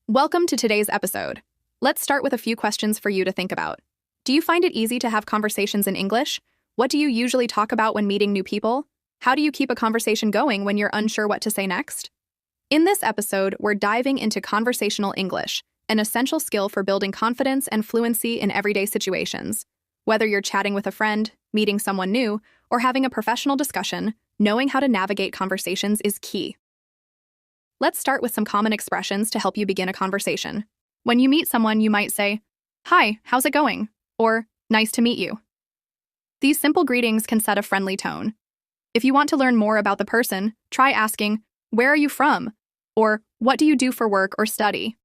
Welcome to today's episode. Let's start with a few questions for you to think about. Do you find it easy to have conversations in English? What do you usually talk about when meeting new people? How do you keep a conversation going when you're unsure what to say next? In this episode, we're diving into conversational English, an essential skill for building confidence and fluency in everyday situations. Whether you're chatting with a friend, meeting someone new, or having a professional discussion, knowing how to navigate conversations is key. Let's start with some common expressions to help you begin a conversation. When you meet someone, you might say, "Hi, how's it going?" or "Nice to meet you." These simple greetings can set a friendly tone. If you want to learn more about the person, try asking, "Where are you from?" or "What do you do for work or study?"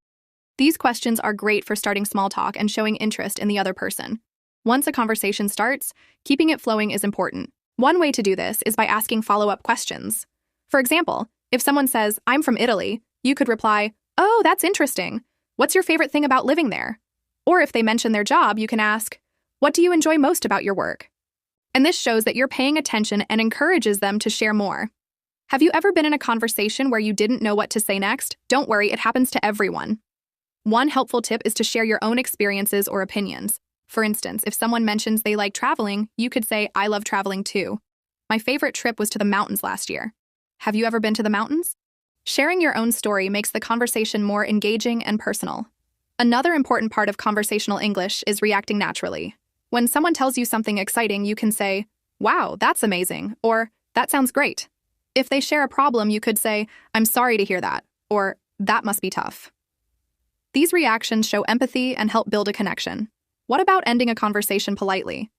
These questions are great for starting small talk and showing interest in the other person. Once a conversation starts, keeping it flowing is important. One way to do this is by asking follow-up questions. For example, if someone says, "I'm from Italy," you could reply, "Oh, that's interesting. What's your favorite thing about living there?" Or if they mention their job, you can ask, "What do you enjoy most about your work?" And this shows that you're paying attention and encourages them to share more. Have you ever been in a conversation where you didn't know what to say next? Don't worry, it happens to everyone. One helpful tip is to share your own experiences or opinions. For instance, if someone mentions they like traveling, you could say, "I love traveling too. My favorite trip was to the mountains last year." Have you ever been to the mountains? Sharing your own story makes the conversation more engaging and personal. Another important part of conversational English is reacting naturally. When someone tells you something exciting, you can say, "Wow, that's amazing," or "That sounds great." If they share a problem, you could say, "I'm sorry to hear that," or "That must be tough." These reactions show empathy and help build a connection. What about ending a conversation politely?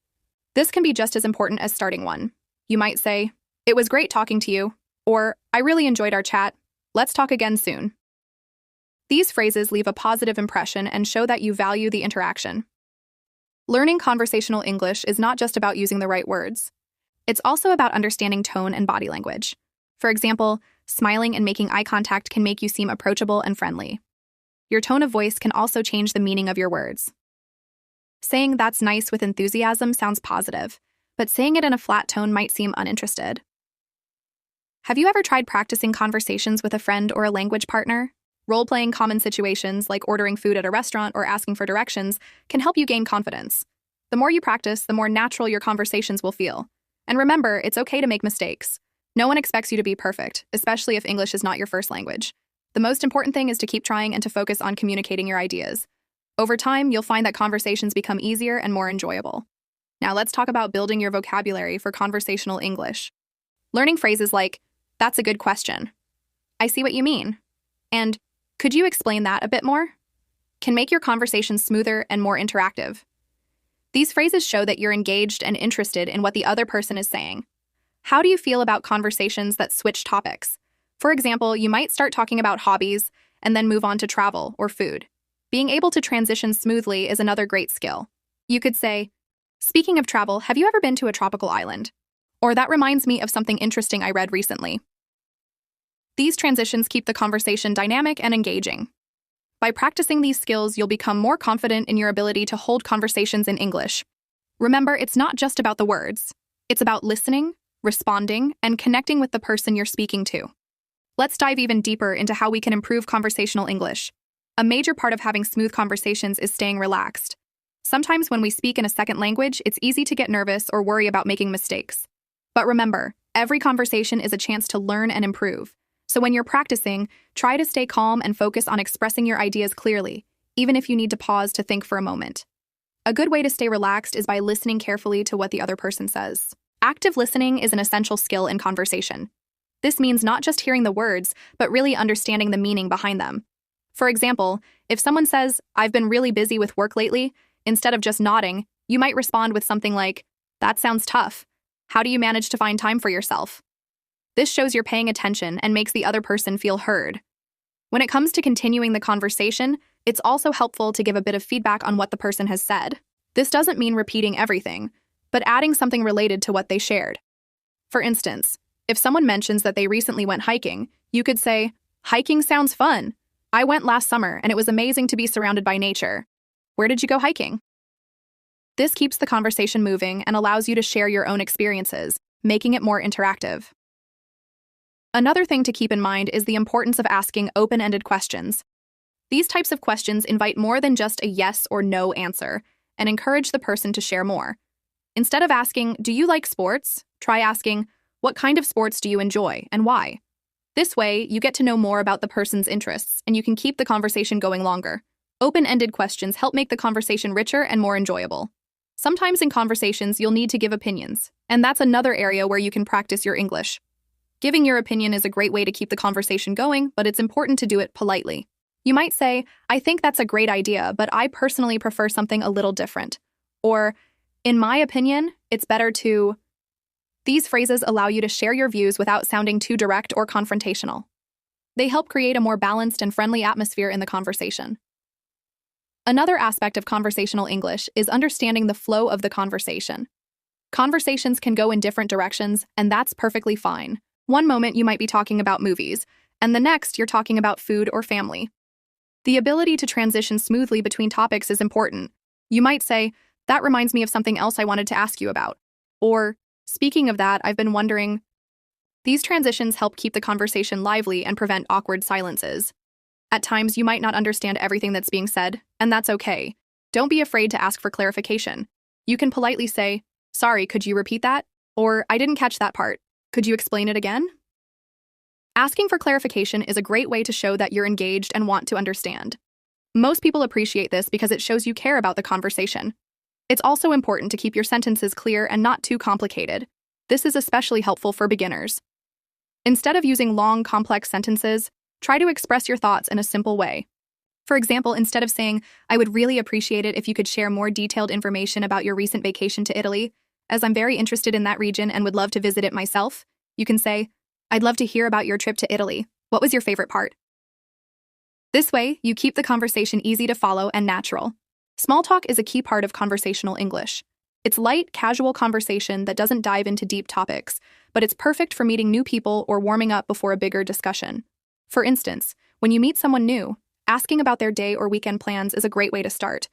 This can be just as important as starting one. You might say, "It was great talking to you," or "I really enjoyed our chat. Let's talk again soon." These phrases leave a positive impression and show that you value the interaction. Learning conversational English is not just about using the right words. It's also about understanding tone and body language. For example, smiling and making eye contact can make you seem approachable and friendly. Your tone of voice can also change the meaning of your words. Saying "that's nice" with enthusiasm sounds positive, but saying it in a flat tone might seem uninterested. Have you ever tried practicing conversations with a friend or a language partner? Role-playing common situations like ordering food at a restaurant or asking for directions can help you gain confidence. The more you practice, the more natural your conversations will feel. And remember, it's okay to make mistakes. No one expects you to be perfect, especially if English is not your first language. The most important thing is to keep trying and to focus on communicating your ideas. Over time, you'll find that conversations become easier and more enjoyable. Now let's talk about building your vocabulary for conversational English. Learning phrases like, "That's a good question," "I see what you mean," and "Could you explain that a bit more?" can make your conversation smoother and more interactive. These phrases show that you're engaged and interested in what the other person is saying. How do you feel about conversations that switch topics? For example, you might start talking about hobbies and then move on to travel or food. Being able to transition smoothly is another great skill. You could say, "Speaking of travel, have you ever been to a tropical island?" Or "That reminds me of something interesting I read recently." These transitions keep the conversation dynamic and engaging. By practicing these skills, you'll become more confident in your ability to hold conversations in English. Remember, it's not just about the words. It's about listening, responding, and connecting with the person you're speaking to. Let's dive even deeper into how we can improve conversational English. A major part of having smooth conversations is staying relaxed. Sometimes when we speak in a second language, it's easy to get nervous or worry about making mistakes. But remember, every conversation is a chance to learn and improve. So when you're practicing, try to stay calm and focus on expressing your ideas clearly, even if you need to pause to think for a moment. A good way to stay relaxed is by listening carefully to what the other person says. Active listening is an essential skill in conversation. This means not just hearing the words, but really understanding the meaning behind them. For example, if someone says, "I've been really busy with work lately," instead of just nodding, you might respond with something like, "That sounds tough. How do you manage to find time for yourself?" This shows you're paying attention and makes the other person feel heard. When it comes to continuing the conversation, it's also helpful to give a bit of feedback on what the person has said. This doesn't mean repeating everything, but adding something related to what they shared. For instance, if someone mentions that they recently went hiking, you could say, "Hiking sounds fun. I went last summer and it was amazing to be surrounded by nature. Where did you go hiking?" This keeps the conversation moving and allows you to share your own experiences, making it more interactive. Another thing to keep in mind is the importance of asking open-ended questions. These types of questions invite more than just a yes or no answer and encourage the person to share more. Instead of asking, "Do you like sports?" try asking, "What kind of sports do you enjoy and why?" This way, you get to know more about the person's interests and you can keep the conversation going longer. Open-ended questions help make the conversation richer and more enjoyable. Sometimes in conversations, you'll need to give opinions, and that's another area where you can practice your English. Giving your opinion is a great way to keep the conversation going, but it's important to do it politely. You might say, "I think that's a great idea, but I personally prefer something a little different." Or, "In my opinion, it's better to..." These phrases allow you to share your views without sounding too direct or confrontational. They help create a more balanced and friendly atmosphere in the conversation. Another aspect of conversational English is understanding the flow of the conversation. Conversations can go in different directions, and that's perfectly fine. One moment you might be talking about movies, and the next you're talking about food or family. The ability to transition smoothly between topics is important. You might say, "That reminds me of something else I wanted to ask you about." Or, "Speaking of that, I've been wondering..." These transitions help keep the conversation lively and prevent awkward silences. At times, you might not understand everything that's being said, and that's okay. Don't be afraid to ask for clarification. You can politely say, "Sorry, could you repeat that?" Or, "I didn't catch that part. Could you explain it again?" Asking for clarification is a great way to show that you're engaged and want to understand. Most people appreciate this because it shows you care about the conversation. It's also important to keep your sentences clear and not too complicated. This is especially helpful for beginners. Instead of using long, complex sentences, try to express your thoughts in a simple way. For example, instead of saying, "I would really appreciate it if you could share more detailed information about your recent vacation to Italy, as I'm very interested in that region and would love to visit it myself," you can say, "I'd love to hear about your trip to Italy. What was your favorite part?" This way, you keep the conversation easy to follow and natural. Small talk is a key part of conversational English. It's light, casual conversation that doesn't dive into deep topics, but it's perfect for meeting new people or warming up before a bigger discussion. For instance, when you meet someone new, asking about their day or weekend plans is a great way to start.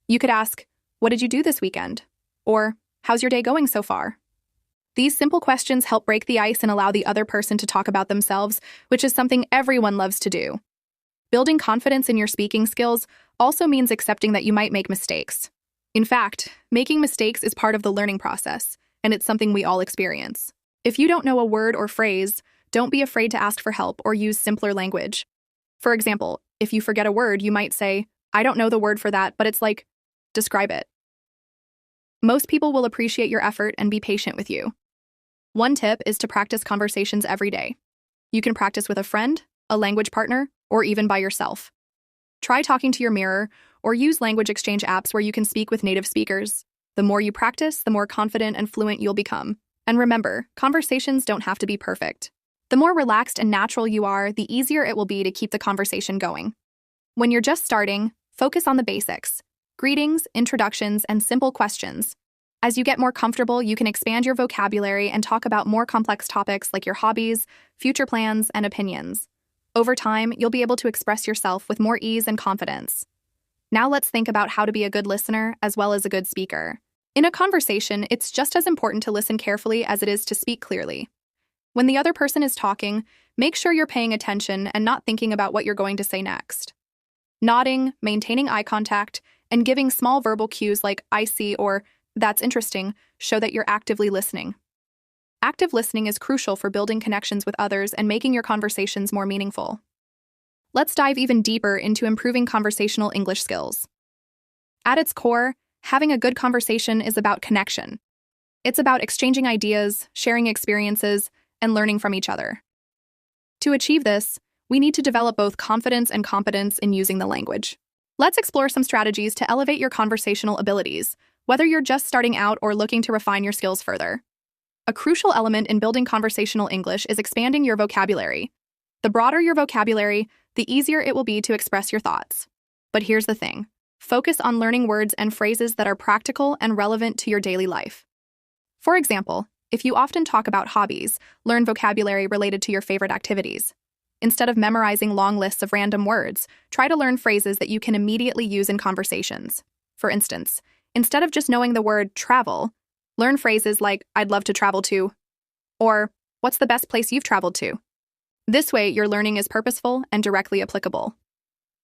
You could ask, "What did you do this weekend?" Or, "How's your day going so far?" These simple questions help break the ice and allow the other person to talk about themselves, which is something everyone loves to do. Building confidence in your speaking skills also means accepting that you might make mistakes. In fact, making mistakes is part of the learning process, and it's something we all experience. If you don't know a word or phrase, don't be afraid to ask for help or use simpler language. For example, if you forget a word, you might say, "I don't know the word for that, but it's like..." Describe it. Most people will appreciate your effort and be patient with you. One tip is to practice conversations every day. You can practice with a friend, a language partner, or even by yourself. Try talking to your mirror or use language exchange apps where you can speak with native speakers. The more you practice, the more confident and fluent you'll become. And remember, conversations don't have to be perfect. The more relaxed and natural you are, the easier it will be to keep the conversation going. When you're just starting, focus on the basics: greetings, introductions, and simple questions. As you get more comfortable, you can expand your vocabulary and talk about more complex topics like your hobbies, future plans, and opinions. Over time, you'll be able to express yourself with more ease and confidence. Now let's think about how to be a good listener as well as a good speaker. In a conversation, it's just as important to listen carefully as it is to speak clearly. When the other person is talking, make sure you're paying attention and not thinking about what you're going to say next. Nodding, maintaining eye contact, and giving small verbal cues like "I see" or "That's interesting" show that you're actively listening. Active listening is crucial for building connections with others and making your conversations more meaningful. Let's dive even deeper into improving conversational English skills. At its core, having a good conversation is about connection. It's about exchanging ideas, sharing experiences, and learning from each other. To achieve this, we need to develop both confidence and competence in using the language. Let's explore some strategies to elevate your conversational abilities, whether you're just starting out or looking to refine your skills further. A crucial element in building conversational English is expanding your vocabulary. The broader your vocabulary, the easier it will be to express your thoughts. But here's the thing: focus on learning words and phrases that are practical and relevant to your daily life. For example, if you often talk about hobbies, learn vocabulary related to your favorite activities. Instead of memorizing long lists of random words, try to learn phrases that you can immediately use in conversations. For instance, instead of just knowing the word travel, learn phrases like "I'd love to travel to," or "What's the best place you've traveled to?" This way, your learning is purposeful and directly applicable.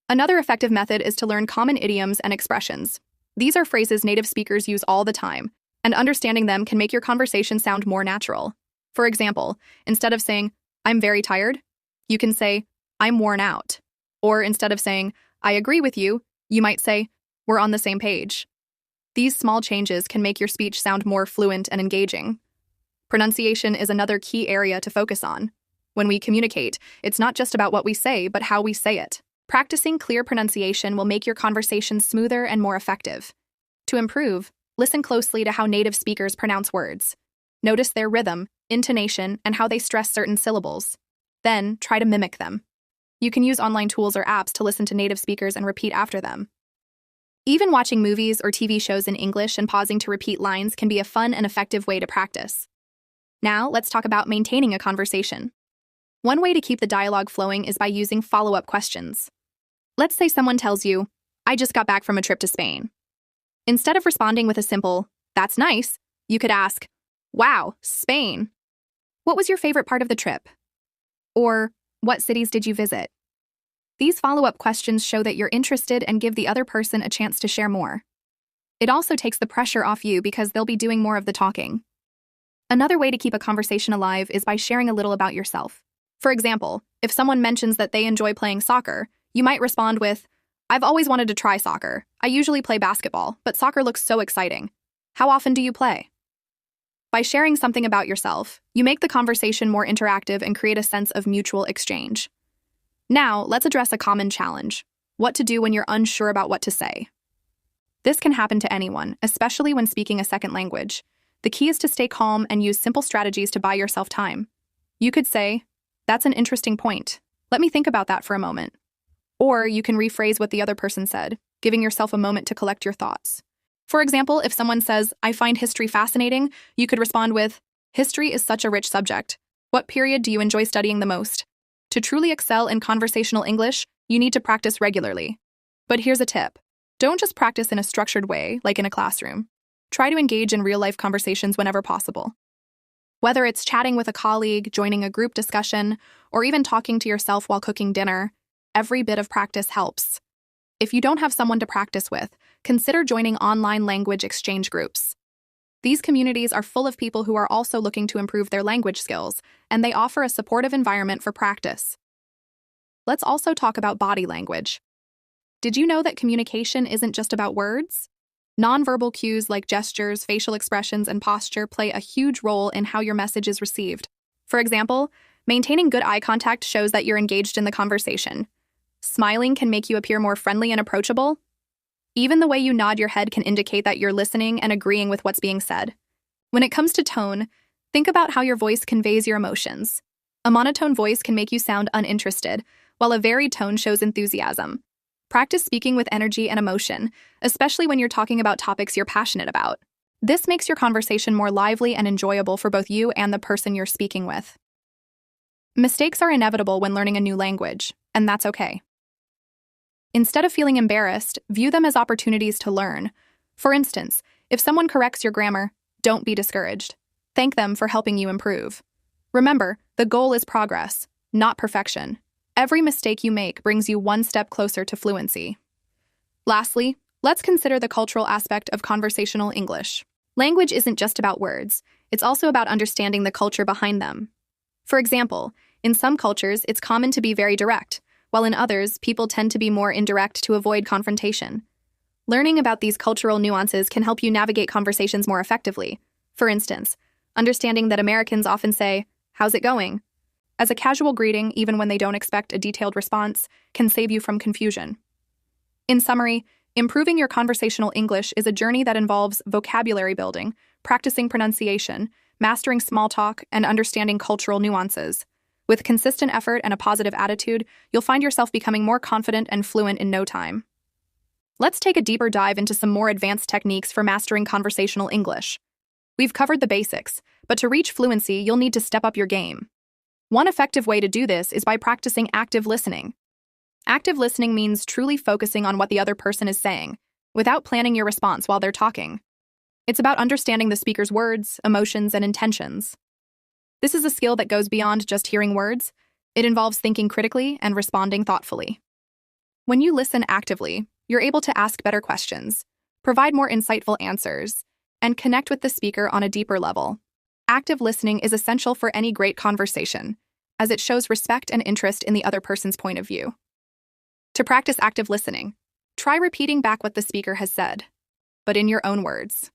Another effective method is to learn common idioms and expressions. These are phrases native speakers use all the time, and understanding them can make your conversation sound more natural. For example, instead of saying, "I'm very tired," you can say, "I'm worn out." Or instead of saying, "I agree with you," you might say, "We're on the same page." These small changes can make your speech sound more fluent and engaging. Pronunciation is another key area to focus on. When we communicate, it's not just about what we say, but how we say it. Practicing clear pronunciation will make your conversation smoother and more effective. To improve, listen closely to how native speakers pronounce words. Notice their rhythm, intonation, and how they stress certain syllables. Then, try to mimic them. You can use online tools or apps to listen to native speakers and repeat after them. Even watching movies or TV shows in English and pausing to repeat lines can be a fun and effective way to practice. Now, let's talk about maintaining a conversation. One way to keep the dialogue flowing is by using follow-up questions. Let's say someone tells you, "I just got back from a trip to Spain." Instead of responding with a simple, "That's nice," you could ask, "Wow, Spain. What was your favorite part of the trip?" Or, "What cities did you visit?" These follow-up questions show that you're interested and give the other person a chance to share more. It also takes the pressure off you because they'll be doing more of the talking. Another way to keep a conversation alive is by sharing a little about yourself. For example, if someone mentions that they enjoy playing soccer, you might respond with, "I've always wanted to try soccer. I usually play basketball, but soccer looks so exciting. How often do you play?" By sharing something about yourself, you make the conversation more interactive and create a sense of mutual exchange. Now, let's address a common challenge: what to do when you're unsure about what to say. This can happen to anyone, especially when speaking a second language. The key is to stay calm and use simple strategies to buy yourself time. You could say, "That's an interesting point. Let me think about that for a moment." Or you can rephrase what the other person said, giving yourself a moment to collect your thoughts. For example, if someone says, "I find history fascinating," you could respond with, "History is such a rich subject. What period do you enjoy studying the most?" To truly excel in conversational English, you need to practice regularly. But here's a tip. Don't just practice in a structured way, like in a classroom. Try to engage in real-life conversations whenever possible. Whether it's chatting with a colleague, joining a group discussion, or even talking to yourself while cooking dinner, every bit of practice helps. If you don't have someone to practice with, consider joining online language exchange groups. These communities are full of people who are also looking to improve their language skills, and they offer a supportive environment for practice. Let's also talk about body language. Did you know that communication isn't just about words? Nonverbal cues like gestures, facial expressions, and posture play a huge role in how your message is received. For example, maintaining good eye contact shows that you're engaged in the conversation. Smiling can make you appear more friendly and approachable. Even the way you nod your head can indicate that you're listening and agreeing with what's being said. When it comes to tone, think about how your voice conveys your emotions. A monotone voice can make you sound uninterested, while a varied tone shows enthusiasm. Practice speaking with energy and emotion, especially when you're talking about topics you're passionate about. This makes your conversation more lively and enjoyable for both you and the person you're speaking with. Mistakes are inevitable when learning a new language, and that's okay. Instead of feeling embarrassed, view them as opportunities to learn. For instance, if someone corrects your grammar, don't be discouraged. Thank them for helping you improve. Remember, the goal is progress, not perfection. Every mistake you make brings you one step closer to fluency. Lastly, let's consider the cultural aspect of conversational English. Language isn't just about words, it's also about understanding the culture behind them. For example, in some cultures, it's common to be very direct, while in others, people tend to be more indirect to avoid confrontation. Learning about these cultural nuances can help you navigate conversations more effectively. For instance, understanding that Americans often say, "How's it going?" as a casual greeting, even when they don't expect a detailed response, can save you from confusion. In summary, improving your conversational English is a journey that involves vocabulary building, practicing pronunciation, mastering small talk, and understanding cultural nuances. With consistent effort and a positive attitude, you'll find yourself becoming more confident and fluent in no time. Let's take a deeper dive into some more advanced techniques for mastering conversational English. We've covered the basics, but to reach fluency, you'll need to step up your game. One effective way to do this is by practicing active listening. Active listening means truly focusing on what the other person is saying, without planning your response while they're talking. It's about understanding the speaker's words, emotions, and intentions. This is a skill that goes beyond just hearing words. It involves thinking critically and responding thoughtfully. When you listen actively, you're able to ask better questions, provide more insightful answers, and connect with the speaker on a deeper level. Active listening is essential for any great conversation, as it shows respect and interest in the other person's point of view. To practice active listening, try repeating back what the speaker has said, but in your own words.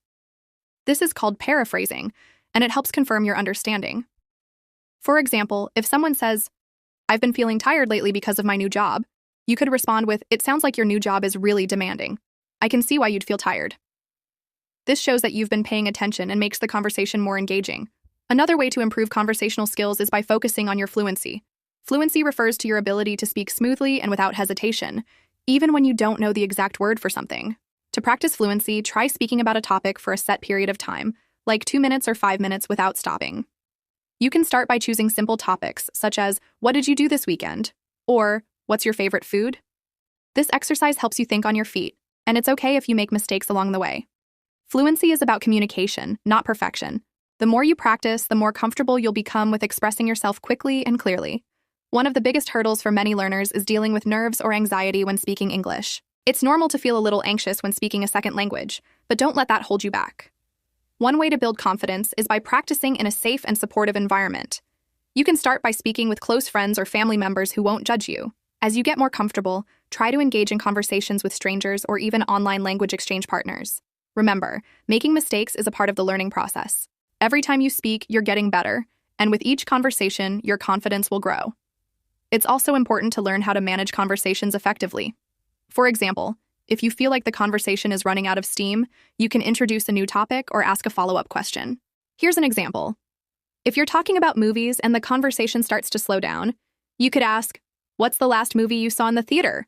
This is called paraphrasing, and it helps confirm your understanding. For example, if someone says, "I've been feeling tired lately because of my new job," you could respond with, "It sounds like your new job is really demanding. I can see why you'd feel tired." This shows that you've been paying attention and makes the conversation more engaging. Another way to improve conversational skills is by focusing on your fluency. Fluency refers to your ability to speak smoothly and without hesitation, even when you don't know the exact word for something. To practice fluency, try speaking about a topic for a set period of time, like 2 minutes or 5 minutes without stopping. You can start by choosing simple topics, such as, "What did you do this weekend?" or "What's your favorite food?" This exercise helps you think on your feet, and it's okay if you make mistakes along the way. Fluency is about communication, not perfection. The more you practice, the more comfortable you'll become with expressing yourself quickly and clearly. One of the biggest hurdles for many learners is dealing with nerves or anxiety when speaking English. It's normal to feel a little anxious when speaking a second language, but don't let that hold you back. One way to build confidence is by practicing in a safe and supportive environment. You can start by speaking with close friends or family members who won't judge you. As you get more comfortable, try to engage in conversations with strangers or even online language exchange partners. Remember, making mistakes is a part of the learning process. Every time you speak, you're getting better, and with each conversation, your confidence will grow. It's also important to learn how to manage conversations effectively. For example, if you feel like the conversation is running out of steam, you can introduce a new topic or ask a follow-up question. Here's an example. If you're talking about movies and the conversation starts to slow down, you could ask, "What's the last movie you saw in the theater?"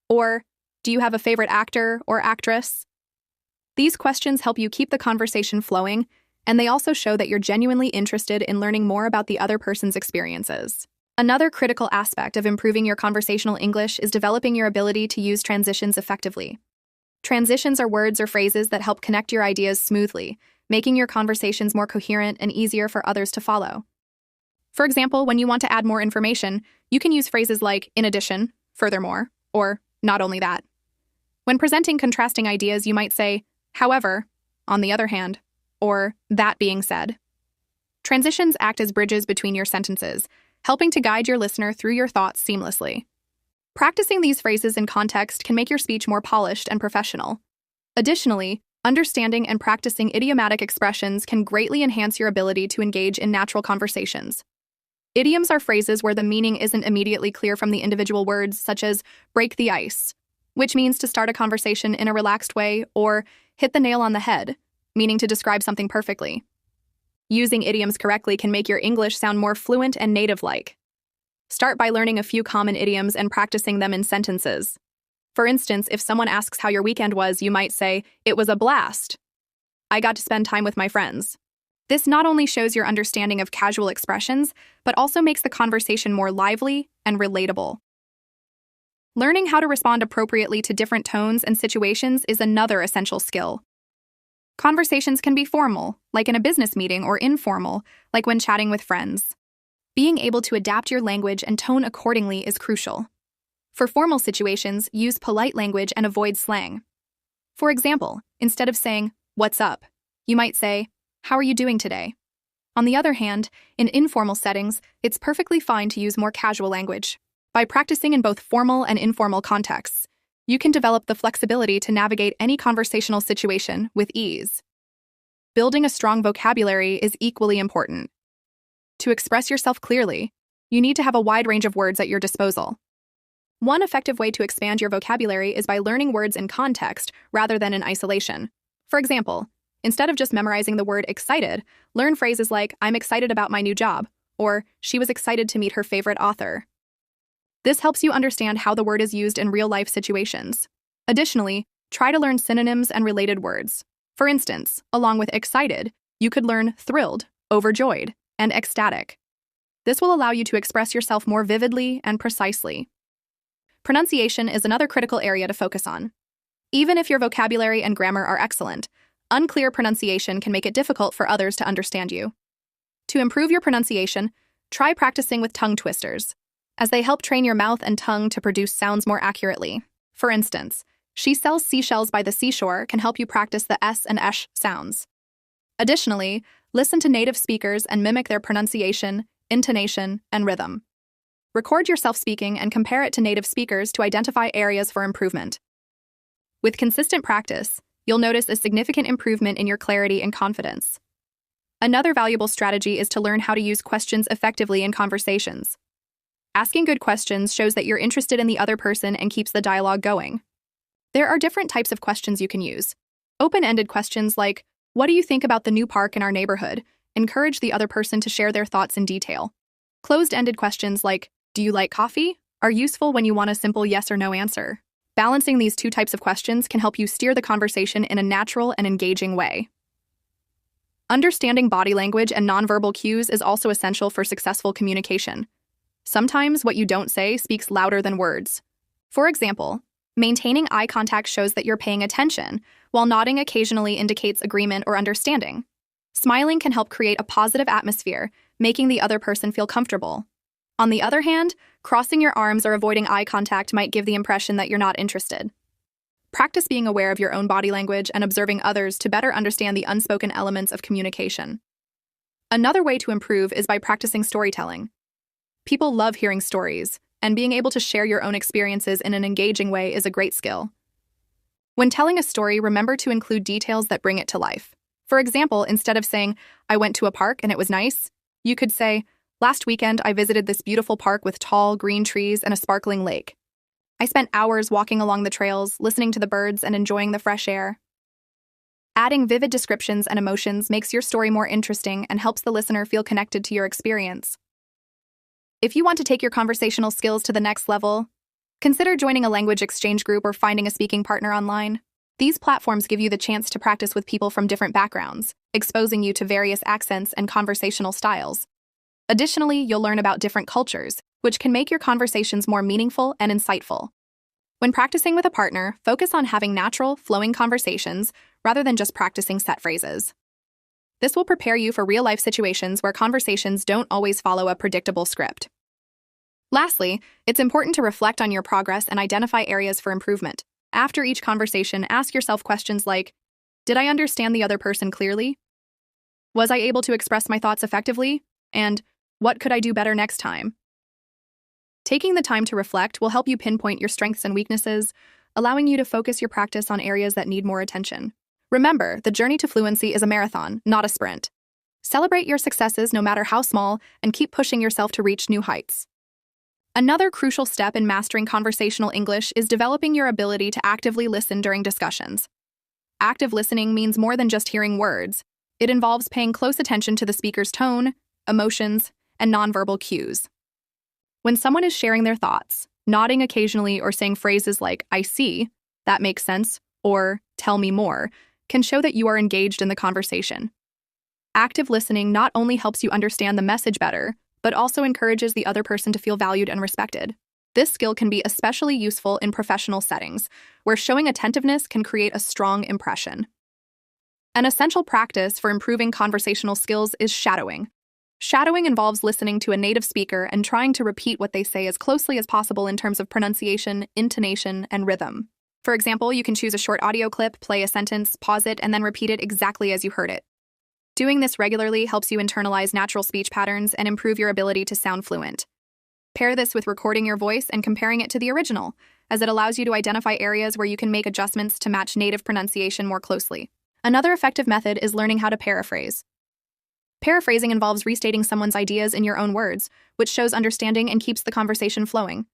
Or, "Do you have a favorite actor or actress?" These questions help you keep the conversation flowing, and they also show that you're genuinely interested in learning more about the other person's experiences. Another critical aspect of improving your conversational English is developing your ability to use transitions effectively. Transitions are words or phrases that help connect your ideas smoothly, making your conversations more coherent and easier for others to follow. For example, when you want to add more information, you can use phrases like "in addition," "furthermore," or "not only that." When presenting contrasting ideas, you might say, "However," "on the other hand," or "that being said." Transitions act as bridges between your sentences, helping to guide your listener through your thoughts seamlessly. Practicing these phrases in context can make your speech more polished and professional. Additionally, understanding and practicing idiomatic expressions can greatly enhance your ability to engage in natural conversations. Idioms are phrases where the meaning isn't immediately clear from the individual words, such as "break the ice," which means to start a conversation in a relaxed way, or "hit the nail on the head," meaning to describe something perfectly. Using idioms correctly can make your English sound more fluent and native-like. Start by learning a few common idioms and practicing them in sentences. For instance, if someone asks how your weekend was, you might say, "It was a blast. I got to spend time with my friends." This not only shows your understanding of casual expressions, but also makes the conversation more lively and relatable. Learning how to respond appropriately to different tones and situations is another essential skill. Conversations can be formal, like in a business meeting, or informal, like when chatting with friends. Being able to adapt your language and tone accordingly is crucial. For formal situations, use polite language and avoid slang. For example, instead of saying, "What's up?" you might say, "How are you doing today?" On the other hand, in informal settings, it's perfectly fine to use more casual language. By practicing in both formal and informal contexts, you can develop the flexibility to navigate any conversational situation with ease. Building a strong vocabulary is equally important. To express yourself clearly, you need to have a wide range of words at your disposal. One effective way to expand your vocabulary is by learning words in context rather than in isolation. For example, instead of just memorizing the word excited, learn phrases like, "I'm excited about my new job," or "She was excited to meet her favorite author." This helps you understand how the word is used in real-life situations. Additionally, try to learn synonyms and related words. For instance, along with excited, you could learn thrilled, overjoyed, and ecstatic. This will allow you to express yourself more vividly and precisely. Pronunciation is another critical area to focus on. Even if your vocabulary and grammar are excellent, unclear pronunciation can make it difficult for others to understand you. To improve your pronunciation, try practicing with tongue twisters, as they help train your mouth and tongue to produce sounds more accurately. For instance, she sells seashells by the seashore can help you practice the S and sh sounds. Additionally, listen to native speakers and mimic their pronunciation, intonation, and rhythm. Record yourself speaking and compare it to native speakers to identify areas for improvement. With consistent practice, you'll notice a significant improvement in your clarity and confidence. Another valuable strategy is to learn how to use questions effectively in conversations. Asking good questions shows that you're interested in the other person and keeps the dialogue going. There are different types of questions you can use. Open-ended questions like, "What do you think about the new park in our neighborhood?" encourage the other person to share their thoughts in detail. Closed-ended questions like, "Do you like coffee?" are useful when you want a simple yes or no answer. Balancing these two types of questions can help you steer the conversation in a natural and engaging way. Understanding body language and nonverbal cues is also essential for successful communication. Sometimes what you don't say speaks louder than words. For example, maintaining eye contact shows that you're paying attention, while nodding occasionally indicates agreement or understanding. Smiling can help create a positive atmosphere, making the other person feel comfortable. On the other hand, crossing your arms or avoiding eye contact might give the impression that you're not interested. Practice being aware of your own body language and observing others to better understand the unspoken elements of communication. Another way to improve is by practicing storytelling. People love hearing stories, and being able to share your own experiences in an engaging way is a great skill. When telling a story, remember to include details that bring it to life. For example, instead of saying, "I went to a park and it was nice," you could say, "Last weekend I visited this beautiful park with tall, green trees and a sparkling lake. I spent hours walking along the trails, listening to the birds and enjoying the fresh air." Adding vivid descriptions and emotions makes your story more interesting and helps the listener feel connected to your experience. If you want to take your conversational skills to the next level, consider joining a language exchange group or finding a speaking partner online. These platforms give you the chance to practice with people from different backgrounds, exposing you to various accents and conversational styles. Additionally, you'll learn about different cultures, which can make your conversations more meaningful and insightful. When practicing with a partner, focus on having natural, flowing conversations rather than just practicing set phrases. This will prepare you for real-life situations where conversations don't always follow a predictable script. Lastly, it's important to reflect on your progress and identify areas for improvement. After each conversation, ask yourself questions like, "Did I understand the other person clearly? Was I able to express my thoughts effectively? And what could I do better next time?" Taking the time to reflect will help you pinpoint your strengths and weaknesses, allowing you to focus your practice on areas that need more attention. Remember, the journey to fluency is a marathon, not a sprint. Celebrate your successes no matter how small, and keep pushing yourself to reach new heights. Another crucial step in mastering conversational English is developing your ability to actively listen during discussions. Active listening means more than just hearing words. It involves paying close attention to the speaker's tone, emotions, and nonverbal cues. When someone is sharing their thoughts, nodding occasionally or saying phrases like, "I see," "That makes sense," or "Tell me more," can show that you are engaged in the conversation. Active listening not only helps you understand the message better, but also encourages the other person to feel valued and respected. This skill can be especially useful in professional settings, where showing attentiveness can create a strong impression. An essential practice for improving conversational skills is shadowing. Shadowing involves listening to a native speaker and trying to repeat what they say as closely as possible in terms of pronunciation, intonation, and rhythm. For example, you can choose a short audio clip, play a sentence, pause it, and then repeat it exactly as you heard it. Doing this regularly helps you internalize natural speech patterns and improve your ability to sound fluent. Pair this with recording your voice and comparing it to the original, as it allows you to identify areas where you can make adjustments to match native pronunciation more closely. Another effective method is learning how to paraphrase. Paraphrasing involves restating someone's ideas in your own words, which shows understanding and keeps the conversation flowing.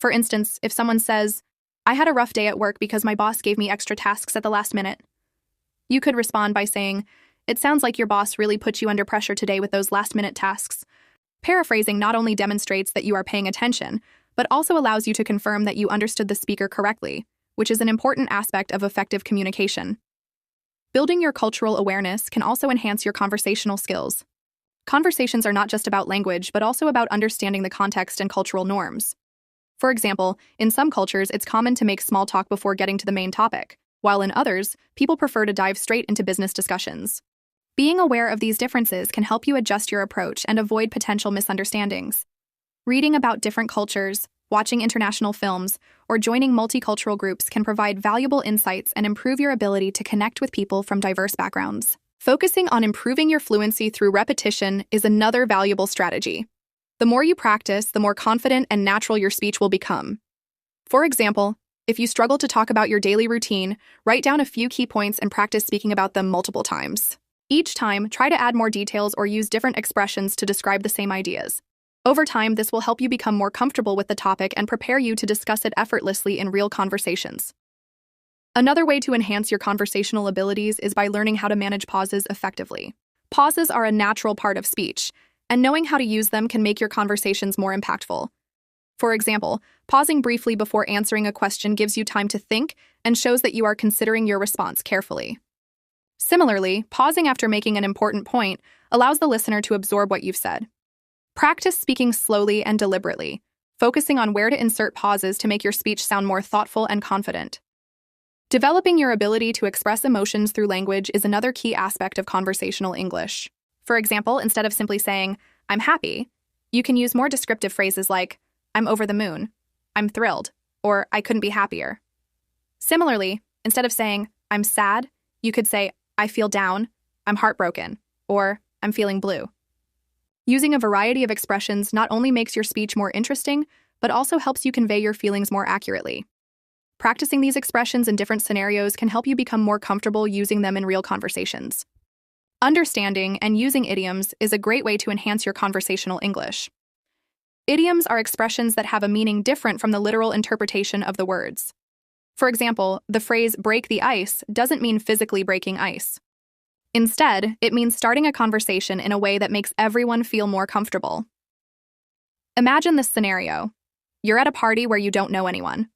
For instance, if someone says, "I had a rough day at work because my boss gave me extra tasks at the last minute," you could respond by saying, "It sounds like your boss really put you under pressure today with those last-minute tasks." Paraphrasing not only demonstrates that you are paying attention, but also allows you to confirm that you understood the speaker correctly, which is an important aspect of effective communication. Building your cultural awareness can also enhance your conversational skills. Conversations are not just about language, but also about understanding the context and cultural norms. For example, in some cultures, it's common to make small talk before getting to the main topic, while in others, people prefer to dive straight into business discussions. Being aware of these differences can help you adjust your approach and avoid potential misunderstandings. Reading about different cultures, watching international films, or joining multicultural groups can provide valuable insights and improve your ability to connect with people from diverse backgrounds. Focusing on improving your fluency through repetition is another valuable strategy. The more you practice, the more confident and natural your speech will become. For example, if you struggle to talk about your daily routine, write down a few key points and practice speaking about them multiple times. Each time, try to add more details or use different expressions to describe the same ideas. Over time, this will help you become more comfortable with the topic and prepare you to discuss it effortlessly in real conversations. Another way to enhance your conversational abilities is by learning how to manage pauses effectively. Pauses are a natural part of speech, and knowing how to use them can make your conversations more impactful. For example, pausing briefly before answering a question gives you time to think and shows that you are considering your response carefully. Similarly, pausing after making an important point allows the listener to absorb what you've said. Practice speaking slowly and deliberately, focusing on where to insert pauses to make your speech sound more thoughtful and confident. Developing your ability to express emotions through language is another key aspect of conversational English. For example, instead of simply saying, "I'm happy," you can use more descriptive phrases like, "I'm over the moon," "I'm thrilled," or "I couldn't be happier." Similarly, instead of saying, "I'm sad," you could say, "I feel down," "I'm heartbroken," or "I'm feeling blue." Using a variety of expressions not only makes your speech more interesting, but also helps you convey your feelings more accurately. Practicing these expressions in different scenarios can help you become more comfortable using them in real conversations. Understanding and using idioms is a great way to enhance your conversational English. Idioms are expressions that have a meaning different from the literal interpretation of the words. For example, the phrase "break the ice" doesn't mean physically breaking ice. Instead, it means starting a conversation in a way that makes everyone feel more comfortable. Imagine this scenario. You're at a party where you don't know anyone.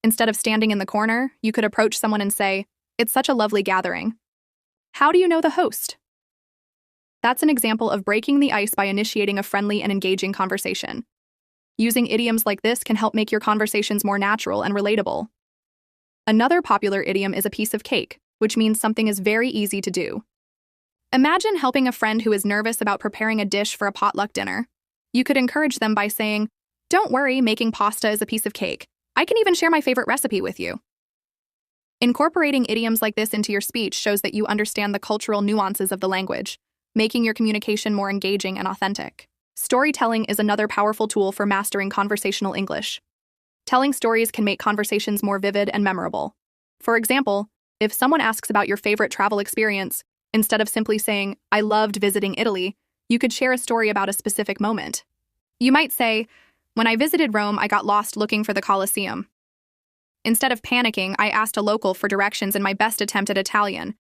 Instead of standing in the corner, you could approach someone and say, "It's such a lovely gathering. How do you know the host?" That's an example of breaking the ice by initiating a friendly and engaging conversation. Using idioms like this can help make your conversations more natural and relatable. Another popular idiom is a piece of cake, which means something is very easy to do. Imagine helping a friend who is nervous about preparing a dish for a potluck dinner. You could encourage them by saying, "Don't worry, making pasta is a piece of cake. I can even share my favorite recipe with you." Incorporating idioms like this into your speech shows that you understand the cultural nuances of the language, making your communication more engaging and authentic. Storytelling is another powerful tool for mastering conversational English. Telling stories can make conversations more vivid and memorable. For example, if someone asks about your favorite travel experience, instead of simply saying, "I loved visiting Italy," you could share a story about a specific moment. You might say, "When I visited Rome, I got lost looking for the Colosseum. Instead of panicking, I asked a local for directions in my best attempt at Italian.